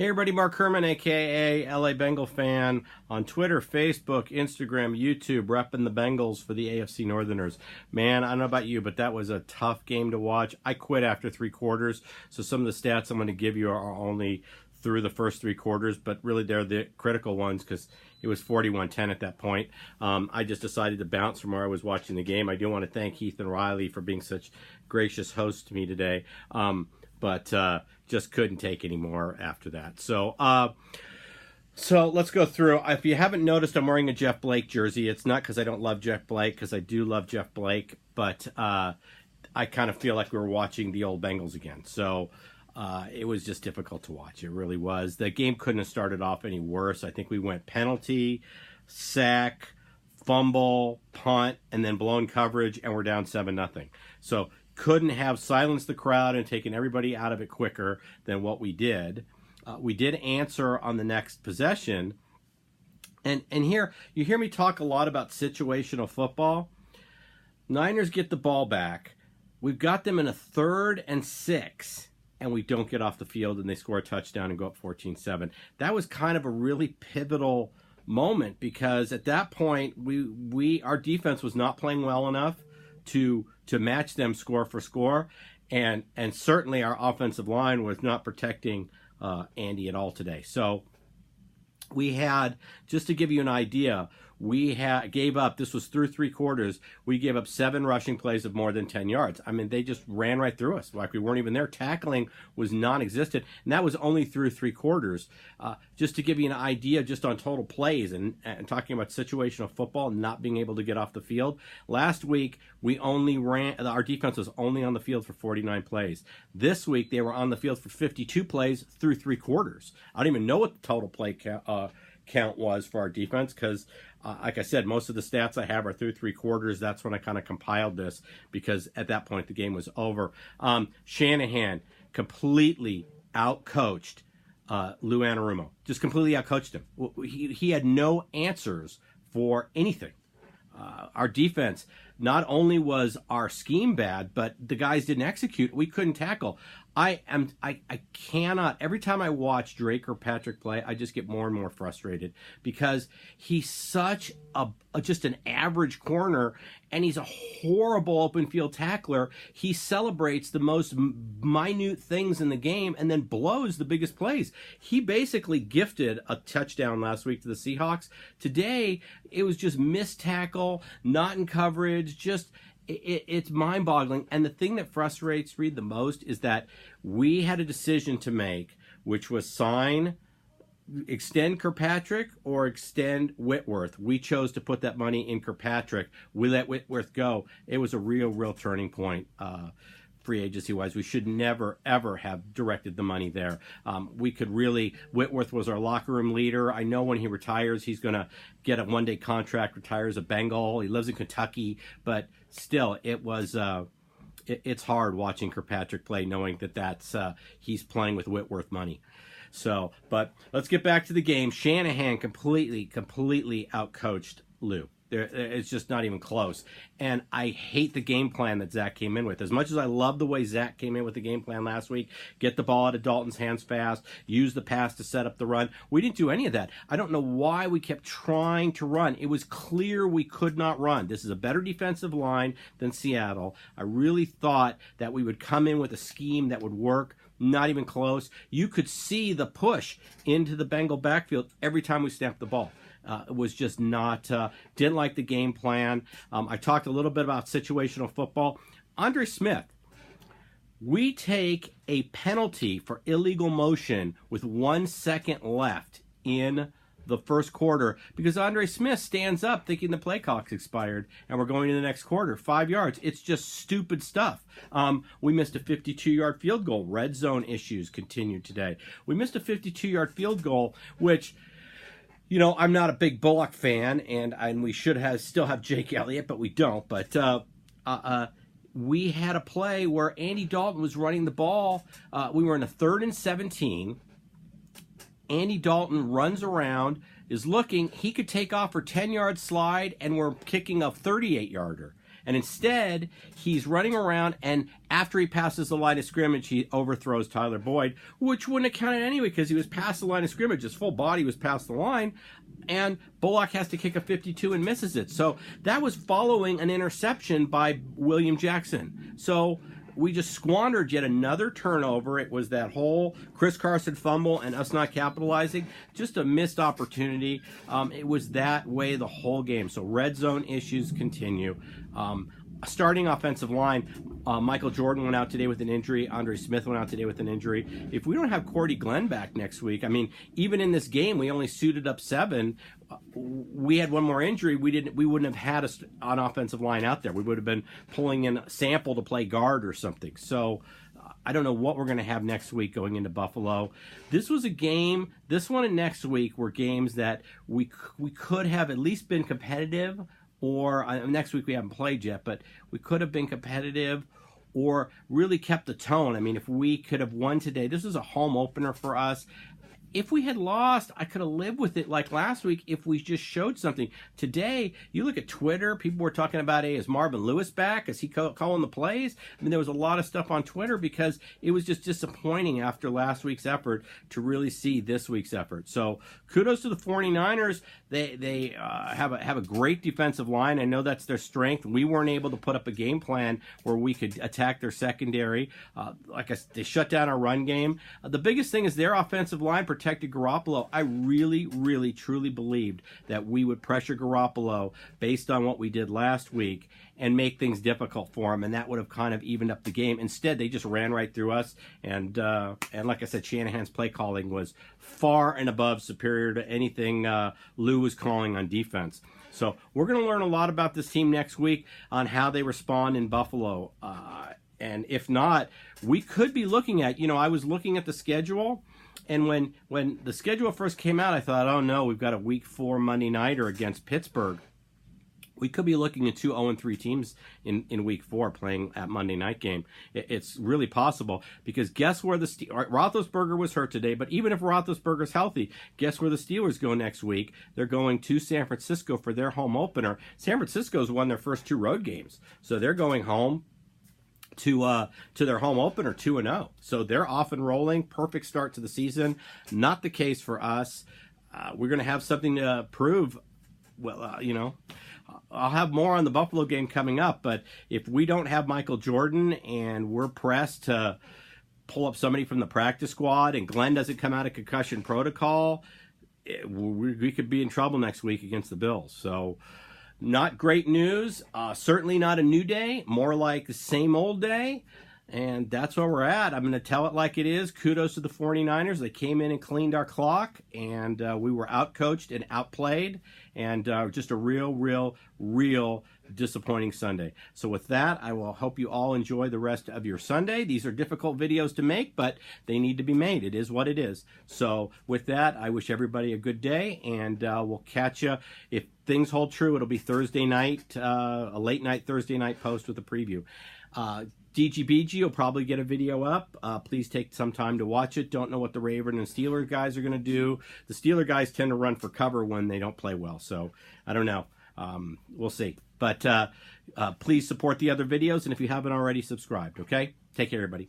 Hey everybody, Mark Herman, aka LA Bengal fan, on Twitter, Facebook, Instagram, YouTube, repping the Bengals for the AFC Northerners. Man, I don't know about you, but that was a tough game to watch. I quit after 3 quarters, so some of the stats I'm going to give you are only through the first 3 quarters, but really they're the critical ones because it was 41-10 at that point. I just decided to bounce from where I was watching the game. I do want to thank Heath and Riley for being such gracious hosts to me today. But just couldn't take any more after that. So let's go through. If you haven't noticed, I'm wearing a Jeff Blake jersey. It's not because I don't love Jeff Blake, because I do love Jeff Blake, but I kind of feel like we were watching the old Bengals again. So it was just difficult to watch. It really was. The game couldn't have started off any worse. I think we went penalty, sack, fumble, punt, and then blown coverage, and we're down 7-0. So couldn't have silenced the crowd and taken everybody out of it quicker than what we did. We did answer on the next possession. And here, you hear me talk a lot about situational football. Niners get the ball back. We've got them in a 3rd and 6, and we don't get off the field, and they score a touchdown and go up 14-7. That was kind of a really pivotal moment because at that point, our defense was not playing well enough to match them score for score, and certainly our offensive line was not protecting Andy at all today. So we had, just to give you an idea, we gave up, this was through 3 quarters, we gave up 7 rushing plays of more than 10 yards. I mean, they just ran right through us like we weren't even there. Tackling was non-existent, and that was only through 3 quarters. Just to give you an idea just on total plays and talking about situational football and not being able to get off the field. Last week, our defense was only on the field for 49 plays. This week, they were on the field for 52 plays through 3 quarters. I don't even know what the total play count was for our defense because like I said, most of the stats I have are through 3 quarters. That's when I kind of compiled this because at that point the game was over. Shanahan completely outcoached Lou Anarumo. Just completely outcoached him. He had no answers for anything. Our defense, not only was our scheme bad, but the guys didn't execute. We couldn't tackle. I cannot, every time I watch Drake or Patrick play, I just get more and more frustrated because he's such just an average corner, and he's a horrible open field tackler. He celebrates the most minute things in the game and then blows the biggest plays. He basically gifted a touchdown last week to the Seahawks. Today, it was just missed tackle, not in coverage, just it's mind-boggling. And the thing that frustrates Reed the most is that we had a decision to make, which was extend Kirkpatrick or extend Whitworth. We chose to put that money in Kirkpatrick. We let Whitworth go. It was a real turning point free agency-wise. We should never, ever have directed the money there. Whitworth was our locker room leader. I know when he retires, he's going to get a 1-day contract, retire as a Bengal. He lives in Kentucky, but still, it's hard watching Kirkpatrick play, knowing that's he's playing with Whitworth money. So, but let's get back to the game. Shanahan completely outcoached Lou. It's just not even close. And I hate the game plan that Zach came in with. As much as I love the way Zach came in with the game plan last week, get the ball out of Dalton's hands fast, use the pass to set up the run. We didn't do any of that. I don't know why we kept trying to run. It was clear we could not run. This is a better defensive line than Seattle. I really thought that we would come in with a scheme that would work. Not even close. You could see the push into the Bengal backfield every time we snapped the ball. It was just not, didn't like the game plan. I talked a little bit about situational football. Andre Smith, we take a penalty for illegal motion with 1 second left in the first quarter because Andre Smith stands up thinking the play clock's expired and we're going to the next quarter. 5 yards. It's just stupid stuff. We missed a 52-yard field goal. Red zone issues continued today. We missed a 52-yard field goal, which, you know, I'm not a big Bullock fan, and we should still have Jake Elliott, but we don't. But we had a play where Andy Dalton was running the ball. We were in a 3rd and 17. Andy Dalton runs around, is looking. He could take off for 10-yard slide, and we're kicking a 38-yarder. And instead, he's running around, and after he passes the line of scrimmage, he overthrows Tyler Boyd, which wouldn't have counted anyway because he was past the line of scrimmage. His full body was past the line, and Bullock has to kick a 52 and misses it. So that was following an interception by William Jackson. So we just squandered yet another turnover. It was that whole Chris Carson fumble and us not capitalizing. Just a missed opportunity. It was that way the whole game. So red zone issues continue. Starting offensive line, Michael Jordan went out today with an injury. Andre Smith went out today with an injury. If we don't have Cordy Glenn back next week, I mean, even in this game, we only suited up 7. We had one more injury. We wouldn't have had an offensive line out there. We would have been pulling in Sample to play guard or something. So I don't know what we're going to have next week going into Buffalo. This was a game. This one and next week were games that we could have at least been competitive. Or next week we haven't played yet, but we could have been competitive or really kept the tone. I mean, if we could have won today, this is a home opener for us. If we had lost, I could have lived with it like last week if we just showed something. Today, you look at Twitter, people were talking about, hey, is Marvin Lewis back? Is he calling the plays? I mean, there was a lot of stuff on Twitter because it was just disappointing after last week's effort to really see this week's effort. So kudos to the 49ers. They have a great defensive line. I know that's their strength. We weren't able to put up a game plan where we could attack their secondary. Like I said, they shut down our run game. The biggest thing is their offensive line protected Garoppolo. I really, really, truly believed that we would pressure Garoppolo based on what we did last week and make things difficult for him, and that would have kind of evened up the game. Instead, they just ran right through us, and like I said, Shanahan's play calling was far and above superior to anything Lou was calling on defense. So we're going to learn a lot about this team next week on how they respond in Buffalo. And if not, we could be looking at, I was looking at the schedule, and when the schedule first came out, I thought, oh no, we've got a week 4 Monday nighter against Pittsburgh. We could be looking at 2 0-3 teams in week 4 playing at Monday night game. It's really possible because guess where Roethlisberger was hurt today, but even if Roethlisberger's healthy, guess where the Steelers go next week? They're going to San Francisco for their home opener. San Francisco's won their first 2 road games, so they're going home to their home opener 2-0. So they're off and rolling. Perfect start to the season. Not the case for us. We're going to have something to prove. Well, I'll have more on the Buffalo game coming up, but if we don't have Michael Jordan and we're pressed to pull up somebody from the practice squad and Glenn doesn't come out of concussion protocol, we could be in trouble next week against the Bills. So not great news. Certainly not a new day. More like the same old day. And that's where we're at. I'm going to tell it like it is. Kudos to the 49ers. They came in and cleaned our clock, and we were outcoached and outplayed, and just a real disappointing Sunday. So with that, I will hope you all enjoy the rest of your Sunday. These are difficult videos to make, but they need to be made. It is what it is. So with that, I wish everybody a good day, and we'll catch you. If things hold true, it'll be Thursday night, a late night Thursday night post with a preview. DGBG will probably get a video up. Please take some time to watch it. Don't know what the Raven and Steeler guys are going to do. The Steeler guys tend to run for cover when they don't play well, so I don't know. We'll see. But please support the other videos, and if you haven't already, subscribed, okay? Take care, everybody.